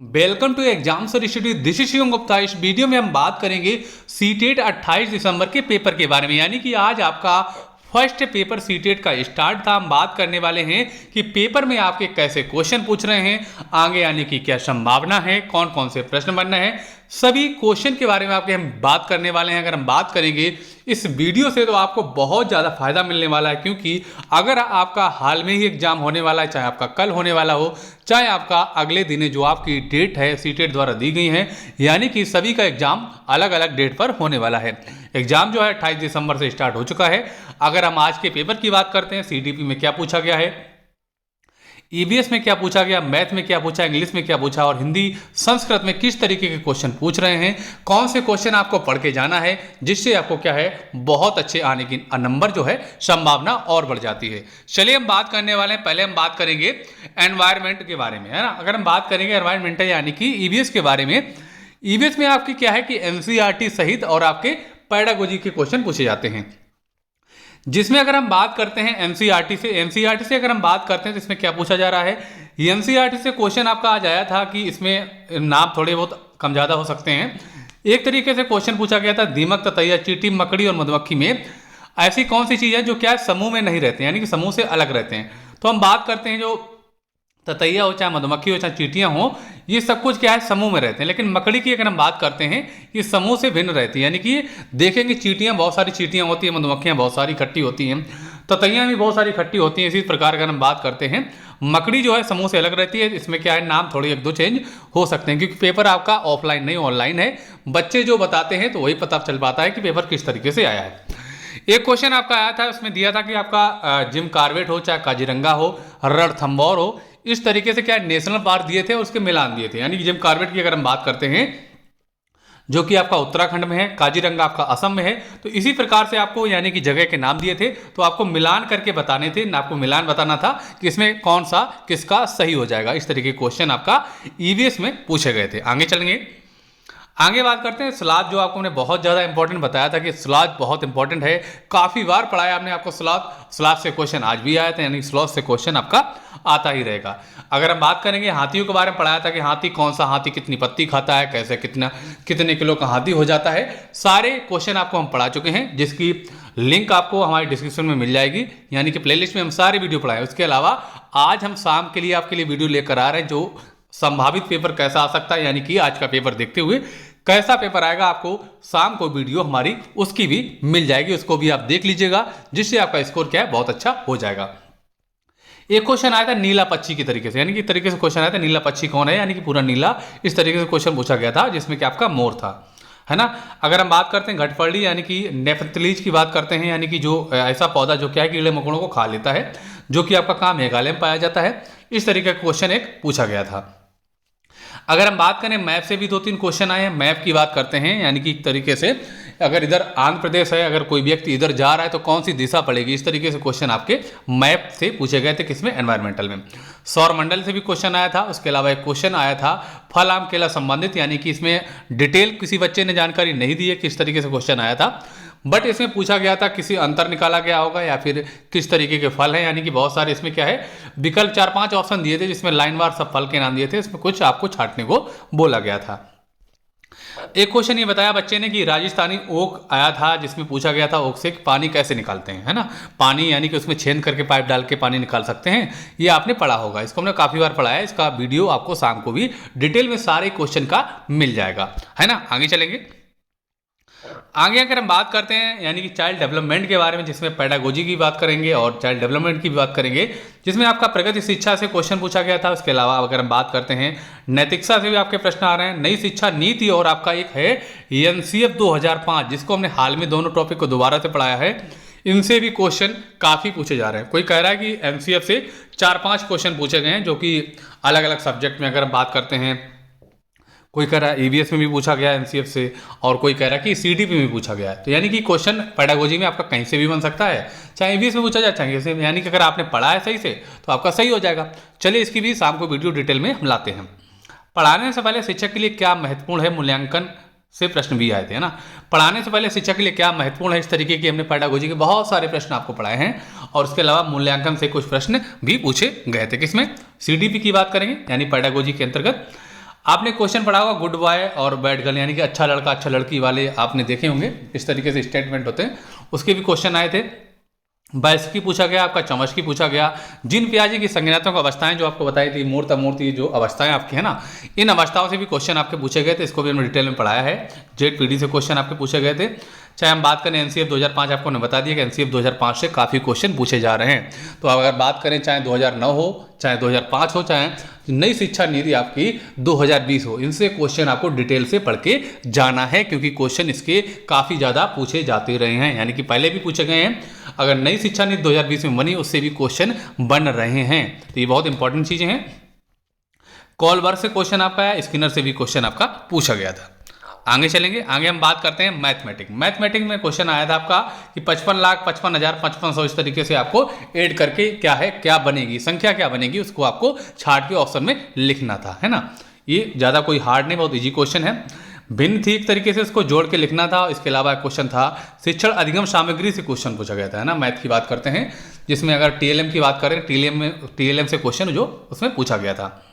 Welcome to exam sir study, this is Shivam Gupta. इस video में हम बात करेंगे सीटेट 28 दिसंबर के पेपर के बारे में, यानी कि आज आपका फर्स्ट पेपर सीटेट का स्टार्ट था। हम बात करने वाले हैं कि पेपर में आपके कैसे क्वेश्चन पूछ रहे हैं, आगे आने की क्या संभावना है, कौन कौन से प्रश्न बनना है, सभी क्वेश्चन के बारे में आपके हम बात करने वाले हैं। अगर हम बात करेंगे इस वीडियो से तो आपको बहुत ज़्यादा फायदा मिलने वाला है, क्योंकि अगर आपका हाल में ही एग्जाम होने वाला है, चाहे आपका कल होने वाला हो, चाहे आपका अगले दिन जो आपकी डेट है सीटेट द्वारा दी गई है, यानी कि सभी का एग्जाम अलग अलग डेट पर होने वाला है। एग्जाम जो है 28 दिसंबर से स्टार्ट हो चुका है। अगर हम आज के पेपर की बात करते हैं, सीडीपी में क्या पूछा गया है, ईवीएस में क्या पूछा गया, मैथ में क्या पूछा, इंग्लिश में क्या पूछा और हिंदी संस्कृत में किस तरीके के क्वेश्चन पूछ रहे हैं, कौन से क्वेश्चन आपको पढ़ के जाना है जिससे आपको क्या है बहुत अच्छे आने की नंबर जो है संभावना और बढ़ जाती है। चलिए हम बात करने वाले हैं, पहले हम बात करेंगे एनवायरमेंट के बारे में, है ना। अगर हम बात करेंगे एनवायरमेंट यानी कि ईवीएस के बारे में, ईवीएस में आपकी क्या है कि एनसीईआरटी सहित और आपके पेडागोजी के क्वेश्चन पूछे जाते हैं। जिसमें अगर हम बात करते हैं एनसीईआरटी से अगर हम बात करते हैं तो इसमें क्या पूछा जा रहा है, एनसीईआरटी से क्वेश्चन आपका आज आया था कि इसमें नाम थोड़े बहुत कम ज़्यादा हो सकते हैं। एक तरीके से क्वेश्चन पूछा गया था, दीमक, ततैया, चींटी, मकड़ी और मधुमक्खी में ऐसी कौन सी चीज़ है जो क्या समूह में नहीं रहते, यानी कि समूह से अलग रहते हैं। तो हम बात करते हैं जो ततैया हो, चाहे मधुमक्खी हो, चाहे चींटियां हो, ये सब कुछ क्या है समूह में रहते हैं। लेकिन मकड़ी की अगर हम बात करते हैं, ये समूह से भिन्न रहती है, यानी कि देखेंगे चींटियां बहुत सारी चींटियां होती हैं, मधुमक्खियां बहुत सारी इकट्ठी होती हैं, ततैयां भी बहुत सारी इकट्ठी होती हैं। इसी प्रकार अगर हम बात करते हैं, मकड़ी जो है समूह से अलग रहती है। इसमें क्या है नाम थोड़े एक दो चेंज हो सकते हैं, क्योंकि पेपर आपका ऑफलाइन नहीं ऑनलाइन है। बच्चे जो बताते हैं तो वही पता चल पाता है कि पेपर किस तरीके से आया है। एक क्वेश्चन आपका आया था, उसमें दिया था कि आपका जिम कार्बेट हो, चाहे काजीरंगा हो, रणथंभौर हो, इस तरीके से क्या नेशनल पार्क दिए थे और उसके मिलान दिए थे। यानी कि जिम कार्बेट की अगर हम बात करते हैं जो कि आपका उत्तराखंड में है, काजीरंगा आपका असम में है, तो इसी प्रकार से आपको यानी कि जगह के नाम दिए थे, तो आपको मिलान करके बताने थे, आपको मिलान बताना था कि इसमें कौन सा किसका सही हो जाएगा। इस तरीके के क्वेश्चन आपका ईवीएस में पूछे गए थे। आगे चलेंगे, आगे बात करते हैं स्लॉथ, जो आपको हमने बहुत ज़्यादा इंपॉर्टेंट बताया था कि स्लॉथ बहुत इंपॉर्टेंट है, काफ़ी बार पढ़ाया हमने आपको स्लॉथ से क्वेश्चन आज भी आया था, यानी स्लॉथ से क्वेश्चन आपका आता ही रहेगा। अगर हम बात करेंगे हाथियों के बारे में, पढ़ाया था कि हाथी कौन सा हाथी कितनी पत्ती खाता है, कैसे कितने किलो का हाथी हो जाता है, सारे क्वेश्चन आपको हम पढ़ा चुके हैं, जिसकी लिंक आपको हमारे डिस्क्रिप्शन में मिल जाएगी, यानी कि प्लेलिस्ट में हम सारे वीडियो पढ़ाए। उसके अलावा आज हम शाम के लिए आपके लिए वीडियो लेकर आ रहे हैं, जो संभावित पेपर कैसा आ सकता है, यानी कि आज का पेपर देखते हुए कैसा पेपर आएगा, आपको शाम को वीडियो हमारी उसकी भी मिल जाएगी, उसको भी आप देख लीजिएगा, जिससे आपका स्कोर क्या है बहुत अच्छा हो जाएगा। एक क्वेश्चन आया था नीला पक्षी की तरीके से, यानी कि तरीके से क्वेश्चन आया था नीला पक्षी कौन है, यानी कि पूरा नीला, इस तरीके से क्वेश्चन पूछा गया था, जिसमें कि आपका मोर था, है ना। अगर हम बात करते हैं घटफड़ी यानी कि नेफ्थलीज की बात करते हैं, यानी कि जो ऐसा पौधा जो क्या है कीड़े मकोड़ों को खा लेता है, जो कि आपका कहाँ मेघालय में पाया जाता है, इस तरीके का क्वेश्चन एक पूछा गया था। अगर हम बात करें मैप से भी दो तीन क्वेश्चन आए हैं, मैप की बात करते हैं, यानी कि एक तरीके से अगर इधर आंध्र प्रदेश है, अगर कोई व्यक्ति इधर जा रहा है तो कौन सी दिशा पड़ेगी, इस तरीके से क्वेश्चन आपके मैप से पूछे गए थे, किसमें एनवायरमेंटल में। सौर मंडल से भी क्वेश्चन आया था। उसके अलावा एक क्वेश्चन आया था फल आम केला संबंधित, यानी कि इसमें डिटेल किसी बच्चे ने जानकारी नहीं दी है किस तरीके से क्वेश्चन आया था, बट इसमें पूछा गया था किसी अंतर निकाला गया होगा या फिर किस तरीके के फल हैं, यानी कि बहुत सारे इसमें क्या है विकल्प 4-5 ऑप्शन दिए थे, जिसमें लाइनवार सब फल के नाम दिए थे, इसमें कुछ आपको छांटने को बोला गया था। एक क्वेश्चन ये बताया बच्चे ने कि राजस्थानी ओक आया था, जिसमें पूछा गया था ओक से पानी कैसे निकालते हैं, है ना। पानी यानी कि उसमें छेद करके पाइप डाल के पानी निकाल सकते हैं, ये आपने पढ़ा होगा, इसको हमने काफ़ी बार पढ़ा है, इसका वीडियो आपको शाम को भी डिटेल में सारे क्वेश्चन का मिल जाएगा, है ना। आगे चलेंगे, आगे अगर हम बात करते हैं यानी कि चाइल्ड डेवलपमेंट के बारे में, जिसमें पेडागोजी की बात करेंगे और चाइल्ड डेवलपमेंट की भी बात करेंगे, जिसमें आपका प्रगति शिक्षा से क्वेश्चन पूछा गया था। उसके अलावा अगर हम बात करते हैं नैतिकता से भी आपके प्रश्न आ रहे हैं, नई शिक्षा नीति, और आपका एक है एनसीएफ 2005, जिसको हमने हाल में दोनों टॉपिक को दोबारा से पढ़ाया है, इनसे भी क्वेश्चन काफ़ी पूछे जा रहे हैं। कोई कह रहा है कि एनसीएफ से 4-5 क्वेश्चन पूछे गए हैं, जो कि अलग अलग सब्जेक्ट में अगर हम बात करते हैं, कोई कह रहा है ईवीएस में भी पूछा गया है एनसीएफ से, और कोई कह रहा है कि सीडीपी में भी पूछा गया है। तो यानी कि क्वेश्चन पेडागोजी में आपका कहीं से भी बन सकता है, चाहे ईवीएस में पूछा जाए चाहे ऐसे, यानी कि अगर आपने पढ़ा है सही से तो आपका सही हो जाएगा। चलिए इसकी भी शाम को वीडियो डिटेल में हम लाते हैं। पढ़ाने से पहले शिक्षक के लिए क्या महत्वपूर्ण है, मूल्यांकन से प्रश्न भी आए थे, है ना। पढ़ाने से पहले शिक्षक के लिए क्या महत्वपूर्ण है, इस तरीके की हमने पेडागोजी के बहुत सारे प्रश्न आपको पढ़ाए हैं, और उसके अलावा मूल्यांकन से कुछ प्रश्न भी पूछे गए थे। किसमें, सीडीपी की बात करेंगे, यानी पेडागोजी के अंतर्गत। आपने क्वेश्चन पढ़ा होगा गुड बॉय और बैड गर्ल, यानी कि अच्छा लड़का अच्छा लड़की वाले आपने देखे होंगे, इस तरीके से स्टेटमेंट होते हैं। उसके भी क्वेश्चन आए थे। की पूछा गया, आपका चमच की पूछा गया। जिन प्याजी की संज्ञानात्मक अवस्थाएं जो आपको बताई थी, मूर्त अमूर्त, जो अवस्थाएं आपकी है ना, इन अवस्थाओं से भी क्वेश्चन आपके पूछे गए थे। इसको भी हमने डिटेल में पढ़ाया है। जेड से क्वेश्चन आपके पूछे गए थे। चाहे हम बात करें एनसीएफ 2005, आपको हमने बता दिया कि एनसीएफ 2005 से काफ़ी क्वेश्चन पूछे जा रहे हैं। तो अगर बात करें चाहे 2009 हो, चाहे 2005 हो, चाहे नई शिक्षा नीति आपकी 2020 हो, इनसे क्वेश्चन आपको डिटेल से पढ़ के जाना है, क्योंकि क्वेश्चन इसके काफ़ी ज़्यादा पूछे जाते रहे हैं, यानी कि पहले भी पूछे गए हैं। अगर नई शिक्षा नीति 2020 में बनी, उससे भी क्वेश्चन बन रहे हैं। तो ये बहुत इंपॉर्टेंट चीज़ें हैं। कॉलबर्ग से क्वेश्चन आपका है, स्किनर से भी क्वेश्चन आपका पूछा गया था। आगे चलेंगे, आगे हम बात करते हैं मैथमेटिक्स। मैथमेटिक्स में क्वेश्चन आया था आपका कि 55,55,5500 इस तरीके से आपको ऐड करके क्या है, क्या बनेगी, संख्या क्या बनेगी, उसको आपको छाट के ऑप्शन में लिखना था, है ना। ये ज़्यादा कोई हार्ड नहीं, बहुत इजी क्वेश्चन है। भिन्न थी एक तरीके से उसको जोड़ के लिखना था। इसके अलावा एक क्वेश्चन था शिक्षण अधिगम सामग्री से क्वेश्चन पूछा गया था, है ना। मैथ की बात करते हैं, जिसमें अगर टीएलएम की बात करें, टीएलएम से क्वेश्चन जो उसमें पूछा गया था।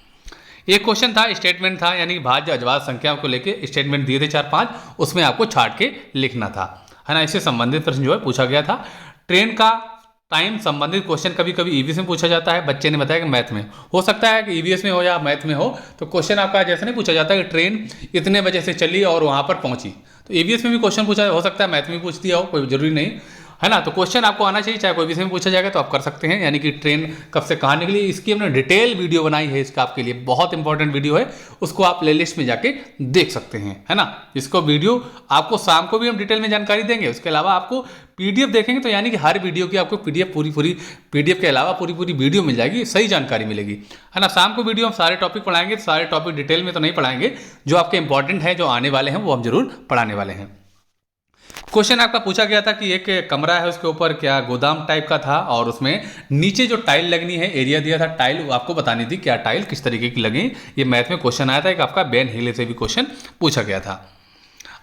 एक क्वेश्चन था स्टेटमेंट था, यानी भाज्य अजवाज संख्याओं को लेके स्टेटमेंट दिए थे 4-5, उसमें आपको छाट के लिखना था, है ना। इससे संबंधित प्रश्न जो है पूछा गया था। ट्रेन का टाइम संबंधित क्वेश्चन कभी कभी ईवीएस में पूछा जाता है। बच्चे ने बताया कि मैथ में हो सकता है कि ईवीएस में हो या मैथ में हो। तो क्वेश्चन आपका जैसे नहीं पूछा जाता कि ट्रेन इतने बजे से चली और वहाँ पर पहुँची, तो ईवीएस में भी क्वेश्चन पूछा हो सकता है, मैथ में भी पूछ दिया हो, कोई जरूरी नहीं, है ना। तो क्वेश्चन आपको आना चाहिए, चाहे कोई विषय में पूछा जाएगा तो आप कर सकते हैं। यानी कि ट्रेन कब से कहाँ निकली, इसकी हमने डिटेल वीडियो बनाई है, इसका आपके लिए बहुत इंपॉर्टेंट वीडियो है, उसको आप प्लेलिस्ट में जाके देख सकते हैं, है ना। इसको वीडियो आपको शाम को भी हम डिटेल में जानकारी देंगे। उसके अलावा आपको पीडीएफ देखेंगे, तो यानी कि हर वीडियो की आपको पीडीएफ पूरी पीडीएफ के अलावा पूरी वीडियो मिल जाएगी, सही जानकारी मिलेगी, है ना। शाम को वीडियो हम सारे टॉपिक पढ़ाएंगे, सारे टॉपिक डिटेल में तो नहीं पढ़ाएंगे, जो आपके इंपॉर्टेंट है, जो आने वाले हैं, वो हम जरूर पढ़ाने वाले हैं। क्वेश्चन आपका पूछा गया था कि एक कमरा है, उसके ऊपर क्या गोदाम टाइप का था, और उसमें नीचे जो टाइल लगनी है, एरिया दिया था, टाइल आपको बतानी थी, क्या टाइल किस तरीके की लगी। ये मैथ में क्वेश्चन आया था। एक आपका बेन हिले से भी क्वेश्चन पूछा गया था।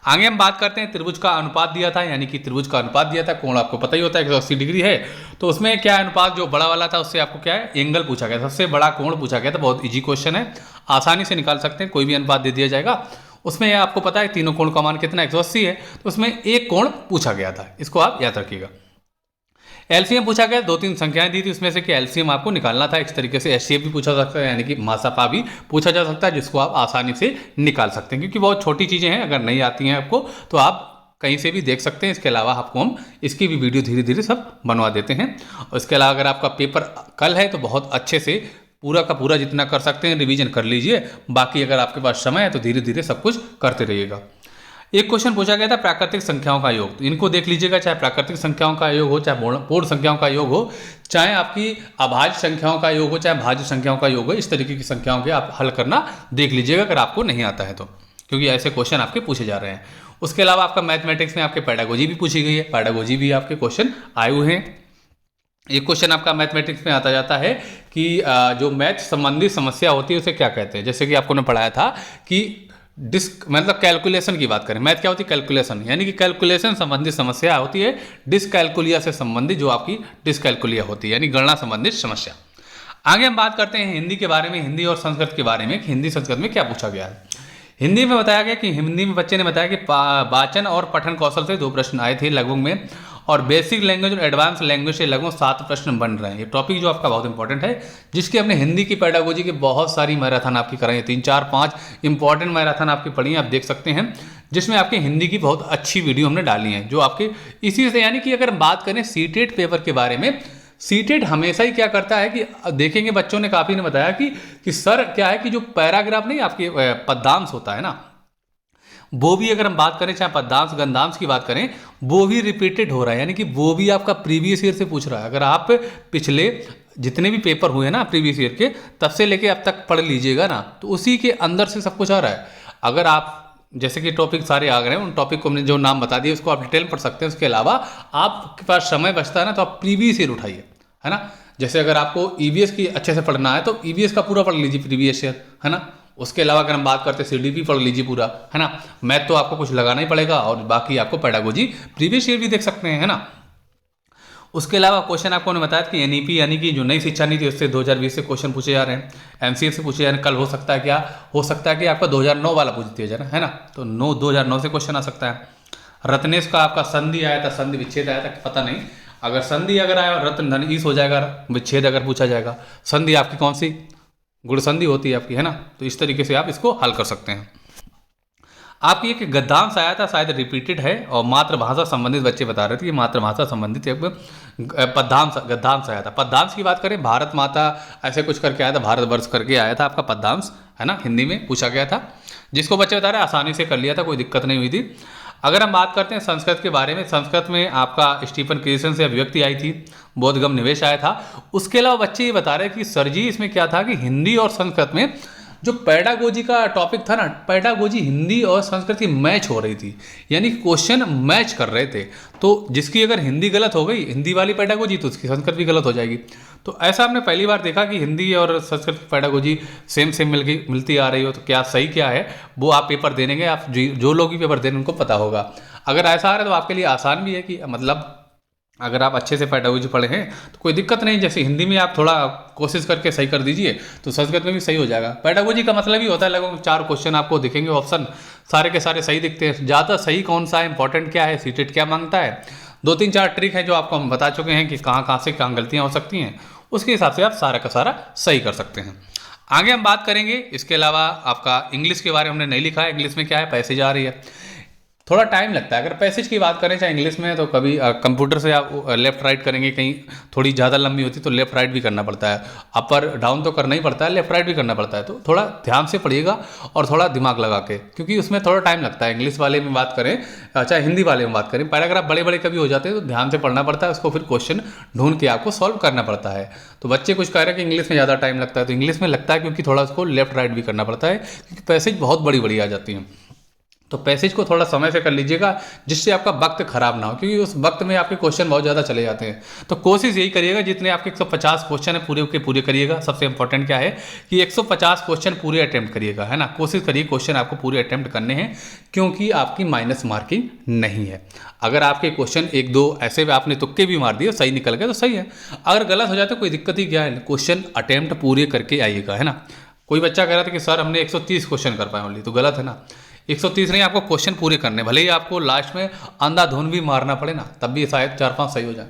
आगे हम बात करते हैं, त्रिभुज का अनुपात दिया था, यानी कि त्रिभुज का अनुपात दिया था। कोण आपको पता ही होता है 180 डिग्री है, तो उसमें क्या अनुपात जो बड़ा वाला था, उससे आपको क्या है, एंगल पूछा गया, सबसे बड़ा कोण पूछा गया था। बहुत इजी क्वेश्चन है, आसानी से निकाल सकते हैं, कोई भी अनुपात दे दिया जाएगा। उसमें आपको पता है तीनों कोण का मान कितना 180 है, तो उसमें एक कोण पूछा गया था, इसको आप याद रखिएगा। एलसीएम पूछा गया, 2-3 संख्याएं दी थी, उसमें से कि एलसीएम आपको निकालना था। इस तरीके से एचसीएफ भी पूछा जा सकता है, यानी कि मासापा भी पूछा जा सकता है, जिसको आप आसानी से निकाल सकते हैं, क्योंकि बहुत छोटी चीज़ें हैं। अगर नहीं आती हैं आपको तो आप कहीं से भी देख सकते हैं। इसके अलावा आपको हम इसकी भी वीडियो धीरे धीरे सब बनवा देते हैं। और इसके अलावा अगर आपका पेपर कल है तो बहुत अच्छे से पूरा का पूरा जितना कर सकते हैं रिवीजन कर लीजिए। बाकी अगर आपके पास समय है तो धीरे धीरे सब कुछ करते रहिएगा। एक क्वेश्चन पूछा गया था प्राकृतिक संख्याओं का योग, तो इनको देख लीजिएगा। चाहे प्राकृतिक संख्याओं का योग हो, चाहे पूर्ण संख्याओं का योग हो, चाहे आपकी अभाज्य संख्याओं का योग हो, चाहे भाज्य संख्याओं का योग हो, इस तरीके की संख्याओं के आप हल करना देख लीजिएगा, अगर आपको नहीं आता है तो, क्योंकि ऐसे क्वेश्चन आपके पूछे जा रहे हैं। उसके अलावा आपका मैथमेटिक्स में आपके पेडागोजी भी पूछी गई है, पेडागोजी भी आपके क्वेश्चन आए हुए हैं। एक क्वेश्चन आपका मैथमेटिक्स में आता जाता है कि जो मैथ संबंधी समस्या होती है उसे क्या कहते हैं। जैसे कि आपको ने पढ़ाया था कि मतलब कैलकुलेशन की बात करें, मैथ क्या होती है, कैलकुलेशन, यानी कि कैलकुलेशन संबंधी समस्या होती है। डिसकैलकुलिया से संबंधित जो आपकी डिसकैलकुलिया होती है, यानी गणना संबंधित समस्या। आगे हम बात करते हैं हिंदी के बारे में, हिंदी और संस्कृत के बारे में। हिंदी संस्कृत में क्या पूछा गया है। हिंदी में बताया गया कि हिंदी में बच्चे ने बताया कि वाचन और पठन कौशल से 2 प्रश्न आए थे लगभग में, और बेसिक लैंग्वेज और एडवांस लैंग्वेज से लगभग 7 प्रश्न बन रहे हैं। ये टॉपिक जो आपका बहुत इंपॉर्टेंट है, जिसकी हमने हिंदी की पेडागोजी की बहुत सारी मैराथन आपकी कराई है, 3-4-5 इंपॉर्टेंट मैराथन आपकी पढ़ी है, आप देख सकते हैं, जिसमें आपकी हिंदी की बहुत अच्छी वीडियो हमने डाली है, जो आपके इसी से, यानी कि अगर बात करें सीटेट पेपर के बारे में, सीटेट हमेशा ही क्या करता है कि देखेंगे, बच्चों ने काफ़ी ने बताया कि सर क्या है कि जो पैराग्राफ नहीं आपके पद्यांश होता है ना, वो भी अगर हम बात करें, चाहे पद्यांश गंधांश की बात करें, वो भी रिपीटेड हो रहा है, यानी कि वो भी आपका प्रीवियस ईयर से पूछ रहा है। अगर आप पिछले जितने भी पेपर हुए ना प्रीवियस ईयर के, तब से लेके अब तक पढ़ लीजिएगा ना, तो उसी के अंदर से सब कुछ आ रहा है। अगर आप जैसे कि टॉपिक सारे आ गए हैं, उन टॉपिक को हमने जो नाम बता दिए उसको आप डिटेल पढ़ सकते हैं। उसके अलावा आपके पास समय बचता है ना, तो आप प्रीवियस ईयर उठाइए, है ना। जैसे अगर आपको ईवीएस की अच्छे से पढ़ना है तो ईवीएस का पूरा पढ़ लीजिए प्रीवियस ईयर, है ना। उसके अलावा अगर हम बात करते हैं सीडीपी पढ़ लीजिए पूरा, है ना। मैथ तो आपको कुछ लगाना ही पड़ेगा, और बाकी आपको पेडागोजी प्रीवियस ईयर भी देख सकते हैं, है ना। उसके अलावा क्वेश्चन आपको मैंने बताया कि एनईपी यानी कि जो नई शिक्षा नीति उससे 2020 से क्वेश्चन पूछे जा रहे हैं, एमसीए से पूछे जा रहे हैं। कल हो सकता है क्या, हो सकता है कि आपका 2009 वाला पूछ दिया जाए, है ना, तो 2009 से क्वेश्चन आ सकता है। रत्नेश का आपका संधि आया था, संधि विच्छेद आया था, पता नहीं, अगर संधि अगर आया रत्न धन ईस हो जाएगा, विच्छेद अगर पूछा जाएगा। संधि आपकी कौन सी, गुण संधि होती है आपकी, है ना, तो इस तरीके से आप इसको हल कर सकते हैं। आपकी एक गद्यांश आया था, शायद रिपीटेड है, और मातृभाषा संबंधित बच्चे बता रहे थे कि मातृभाषा संबंधित एक पद्यांश गद्यांश आया था। पद्यांश की बात करें, भारत माता ऐसे कुछ करके आया था, भारतवर्ष करके आया था आपका पद्यांश, है ना, हिंदी में पूछा गया था, जिसको बच्चे बता रहे हैं आसानी से कर लिया था, कोई दिक्कत नहीं हुई थी। अगर हम बात करते हैं संस्कृत के बारे में, संस्कृत में आपका स्टीफन क्रिएशन से अभिव्यक्ति आई थी, बोधगम निवेश आया था। उसके अलावा बच्चे ये बता रहे हैं कि सर जी इसमें क्या था कि हिंदी और संस्कृत में जो पैडागोजी का टॉपिक था ना, पैडागोजी हिंदी और संस्कृत की मैच हो रही थी, यानी क्वेश्चन मैच कर रहे थे। तो जिसकी अगर हिंदी गलत हो गई, हिंदी वाली पैडागोजी, तो उसकी संस्कृत भी गलत हो जाएगी। तो ऐसा हमने पहली बार देखा कि हिंदी और संस्कृत की पैडागोजी सेम मिलती आ रही हो, तो क्या सही क्या है वो आप पेपर देंगे, आप जो लोग भी पेपर देंगे उनको पता होगा। अगर ऐसा आ रहा है तो आपके लिए आसान भी है कि मतलब अगर आप अच्छे से पैडागोजी पढ़े हैं तो कोई दिक्कत नहीं, जैसे हिंदी में आप थोड़ा कोशिश करके सही कर दीजिए तो संस्कृत में भी सही हो जाएगा। पैडागोजी का मतलब ही होता है लगभग 4 क्वेश्चन आपको दिखेंगे, ऑप्शन सारे के सारे सही दिखते हैं। ज़्यादा सही कौन सा है, इंपॉर्टेंट क्या है, सीटेट क्या मांगता है, 2-3-4 ट्रिक है जो आपको हम बता चुके हैं कि कहाँ से कहाँ गलतियाँ हो सकती हैं, उसके हिसाब से आप सारा का सारा सही कर सकते हैं। आगे हम बात करेंगे, इसके अलावा आपका इंग्लिश के बारे में हमने नहीं लिखा है। इंग्लिश में क्या है, पैसेज आ रही है, थोड़ा टाइम लगता है। अगर पैसेज की बात करें चाहे इंग्लिश में, तो कभी कंप्यूटर से आप लेफ्ट राइट करेंगे, कहीं थोड़ी ज़्यादा लंबी होती तो लेफ्ट राइट भी करना पड़ता है, अपर डाउन तो करना ही पड़ता है, लेफ्ट राइट भी करना पड़ता है। तो थोड़ा ध्यान से पढ़िएगा और थोड़ा दिमाग लगा के, क्योंकि उसमें थोड़ा टाइम लगता है। इंग्लिश वाले में बात करें चाहे हिंदी वाले में बात करें, पैराग्राफ बड़े बड़े कभी हो जाते हैं तो ध्यान से पढ़ना पड़ता है, उसको फिर क्वेश्चन ढूंढ के आपको सॉल्व करना पड़ता है। तो बच्चे कुछ कह रहे हैं कि इंग्लिश में ज़्यादा टाइम लगता है, तो इंग्लिश में लगता है क्योंकि थोड़ा उसको लेफ्ट राइट भी करना पड़ता है, क्योंकि पैसेज बहुत बड़ी बड़ी आ जाती हैं। तो पैसेज को थोड़ा समय से कर लीजिएगा, जिससे आपका वक्त खराब ना हो, क्योंकि उस वक्त में आपके क्वेश्चन बहुत ज़्यादा चले जाते हैं। तो कोशिश यही करिएगा, जितने आपके 150 क्वेश्चन है पूरे के पूरे करिएगा। सबसे इंपॉर्टेंट क्या है कि 150 क्वेश्चन पूरे अटेम्प्ट करिएगा, है ना, कोशिश करिए क्वेश्चन आपको पूरे अटेम्प्ट करने हैं, क्योंकि आपकी माइनस मार्किंग नहीं है। अगर आपके क्वेश्चन 1-2 ऐसे आपने तुक्के भी मार दिए, सही निकल गए तो सही है, अगर गलत हो जाए तो कोई दिक्कत ही क्या है, क्वेश्चन अटेम्प्ट पूरे करके आइएगा, है ना। कोई बच्चा कह रहा था कि सर हमने 130 क्वेश्चन कर पाए ओनली, तो गलत है ना, 130 नहीं, आपको क्वेश्चन पूरे करने, भले ही आपको लास्ट में अंधाधुन भी मारना पड़े ना, तब भी शायद 4-5 सही हो जाए।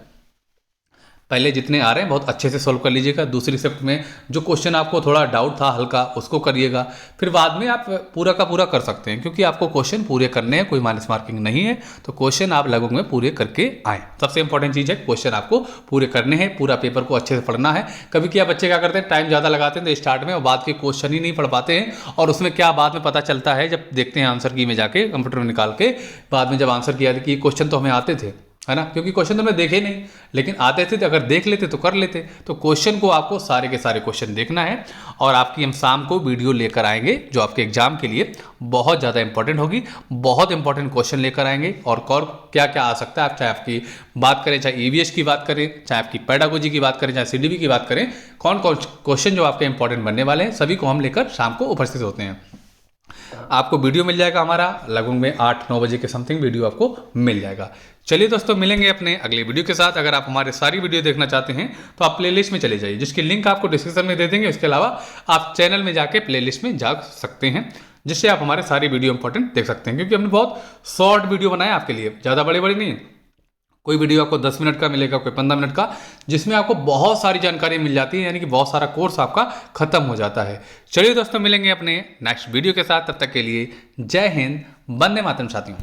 पहले जितने आ रहे हैं बहुत अच्छे से सॉल्व कर लीजिएगा। दूसरी शिफ्ट में जो क्वेश्चन आपको थोड़ा डाउट था हल्का, उसको करिएगा, फिर बाद में आप पूरा का पूरा कर सकते हैं, क्योंकि आपको क्वेश्चन पूरे करने हैं, कोई माइनस मार्किंग नहीं है। तो क्वेश्चन आप लगभग में पूरे करके आए। सबसे इंपॉर्टेंट चीज़ है क्वेश्चन आपको पूरे करने हैं, पूरा पेपर को अच्छे से पढ़ना है। कभी क्या बच्चे क्या करते हैं, टाइम ज़्यादा लगाते हैं तो स्टार्ट में, और बाद के क्वेश्चन ही नहीं पढ़ पाते हैं, और उसमें क्या बाद में पता चलता है जब देखते हैं आंसर की में जाके कंप्यूटर में निकाल के, बाद में जब आंसर किया कि क्वेश्चन तो हमें आते थे, है ना, क्योंकि क्वेश्चन तो हमने देखे नहीं, लेकिन आते थे तो अगर देख लेते तो कर लेते। तो क्वेश्चन को आपको सारे के सारे क्वेश्चन देखना है, और आपकी हम शाम को वीडियो लेकर आएंगे जो आपके एग्जाम के लिए बहुत ज़्यादा इंपॉर्टेंट होगी। बहुत इंपॉर्टेंट क्वेश्चन लेकर आएंगे, और क्या क्या आ सकता है, आप चाहे आपकी बात करें, चाहे ईवीएस की बात करें, चाहे आपकी पैडागोजी की बात करें, चाहे सीडीबी की बात करें, कौन कौन क्वेश्चन जो आपके इंपॉर्टेंट बनने वाले हैं, सभी को हम लेकर शाम को उपस्थित होते हैं। आपको वीडियो मिल जाएगा हमारा लगभग में 8-9 बजे के समथिंग वीडियो आपको मिल जाएगा। चलिए दोस्तों, मिलेंगे अपने अगले वीडियो के साथ। अगर आप हमारे सारी वीडियो देखना चाहते हैं तो आप प्लेलिस्ट में चले जाइए, जिसकी लिंक आपको डिस्क्रिप्शन में दे देंगे। उसके अलावा आप चैनल में जाके प्लेलिस्ट में जा सकते हैं, जिससे आप हमारे सारी वीडियो इंपॉर्टेंट देख सकते हैं, क्योंकि हमने बहुत शॉर्ट वीडियो बनाया आपके लिए, ज़्यादा बड़े बड़े नहीं। कोई वीडियो आपको 10 मिनट का मिलेगा, कोई 15 मिनट का, जिसमें आपको बहुत सारी जानकारी मिल जाती है, यानी कि बहुत सारा कोर्स आपका खत्म हो जाता है। चलिए दोस्तों, मिलेंगे अपने नेक्स्ट वीडियो के साथ, तब तक के लिए जय हिंद, वंदे मातरम साथियों।